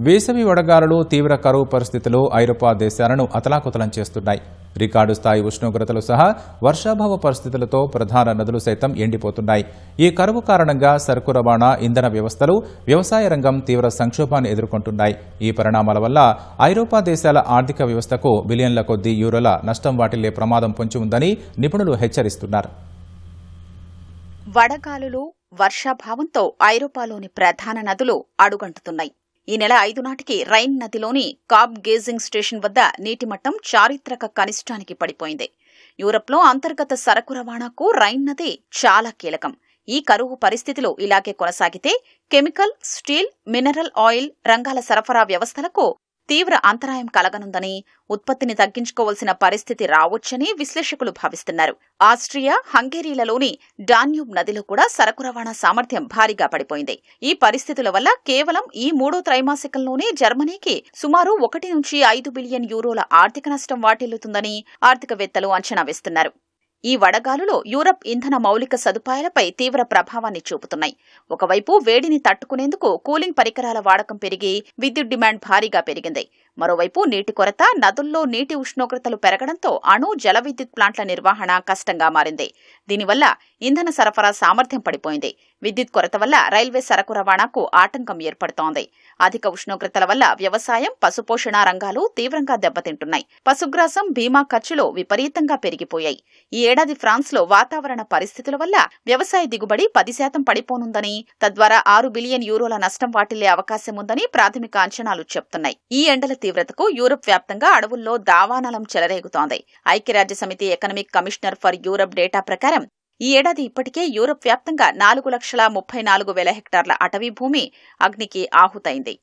వేసవి వడగాలులు తీవ్ర కరువు పరిస్థితులు ఐరోపా దేశాలను అతలాకుతలం చేస్తున్నాయి. రికార్డు స్థాయి ఉష్ణోగ్రతలు సహా వర్షాభావ పరిస్థితులతో ప్రధాన నదులు సైతం ఎండిపోతున్నాయి. ఈ కరువు కారణంగా సరుకు రవాణా, ఇంధన వ్యవస్థలు, వ్యవసాయ రంగం తీవ్ర సంక్షోభాన్ని ఎదుర్కొంటున్నాయి. ఈ పరిణామాల వల్ల ఐరోపా దేశాల ఆర్థిక వ్యవస్థకు బిలియన్ల కొద్దీ యూరోల నష్టం వాటిల్లే ప్రమాదం పొంచి ఉందని నిపుణులు హెచ్చరిస్తున్నారు. వడగాలులు, వర్షాభావంతో ఐరోపాలోని ప్రధాన నదులు అడుగంటుతున్నాయి. ఈ నెల 5 నాటికి రైన్ నదిలోని కాబ్ గేజింగ్ స్టేషన్ వద్ద నీటి మట్టం చారిత్రక కనిష్టానికి పడిపోయింది. యూరప్లో అంతర్గత సరకు రవాణాకు రైన్ నది చాలా కీలకం. ఈ కరువు పరిస్థితులు ఇలాగే కొనసాగితే కెమికల్, స్టీల్, మినరల్ ఆయిల్ రంగాల సరఫరా వ్యవస్థలకు తీవ్ర అంతరాయం కలగనుందని, ఉత్పత్తిని తగ్గించుకోవాల్సిన పరిస్థితి రావొచ్చని విశ్లేషకులు భావిస్తున్నారు. ఆస్ట్రియా, హంగేరీలలోని డాన్యూబ్ నదిలో కూడా సరకు రవాణా సామర్థ్యం భారీగా పడిపోయింది. ఈ పరిస్థితుల వల్ల కేవలం ఈ 3వ త్రైమాసికంలోనే జర్మనీకి సుమారు 1 నుంచి 5 బిలియన్ యూరోల ఆర్థిక నష్టం వాటిల్లుతుందని ఆర్థికవేత్తలు అంచనా వేస్తున్నారు. ఈ వడగాలులో యూరప్ ఇంధన మౌలిక సదుపాయాలపై తీవ్ర ప్రభావాన్ని చూపుతున్నాయి. ఒకవైపు వేడిని తట్టుకునేందుకు కూలింగ్ పరికరాల వాడకం పెరిగి విద్యుత్ డిమాండ్ భారీగా పెరిగింది. మరోవైపు నీటి కొరత, నదుల్లో నీటి ఉష్ణోగ్రతలు పెరగడంతో అణు, జల విద్యుత్ ప్లాంట్ల నిర్వహణ కష్టంగా మారింది. దీనివల్ల ఇంధన సరఫరా సామర్థ్యం పడిపోయింది. విద్యుత్ కొరత వల్ల రైల్వే సరకు రవాణాకు ఆటంకం ఏర్పడుతోంది. అధిక ఉష్ణోగ్రతల వల్ల వ్యవసాయం, పశుపోషణ రంగాలు తీవ్రంగా దెబ్బతింటున్నాయి. పశుగ్రాసం, బీమా ఖర్చులు విపరీతంగా పెరిగిపోయాయి. ఈ ఏడాది ఫ్రాన్స్లో వాతావరణ పరిస్థితుల వల్ల వ్యవసాయ దిగుబడి 10% పడిపోనుందని, తద్వారా 6 బిలియన్ యూరోల నష్టం వాటిల్లే అవకాశం ఉందని ప్రాథమిక అంచనాలు చెప్తున్నాయి. ఈ ఎండల తీవ్రతకు యూరప్ వ్యాప్తంగా అడవుల్లో దావానలం చెలరేగుతోంది. ఐక్యరాజ్యసమితి economic commissioner for Europe data ప్రకారం ఈ ఏడాది ఇప్పటికే యూరప్ వ్యాప్తంగా 4,34,000 హెక్టార్ల అటవీ భూమి అగ్నికి ఆహుతైంది.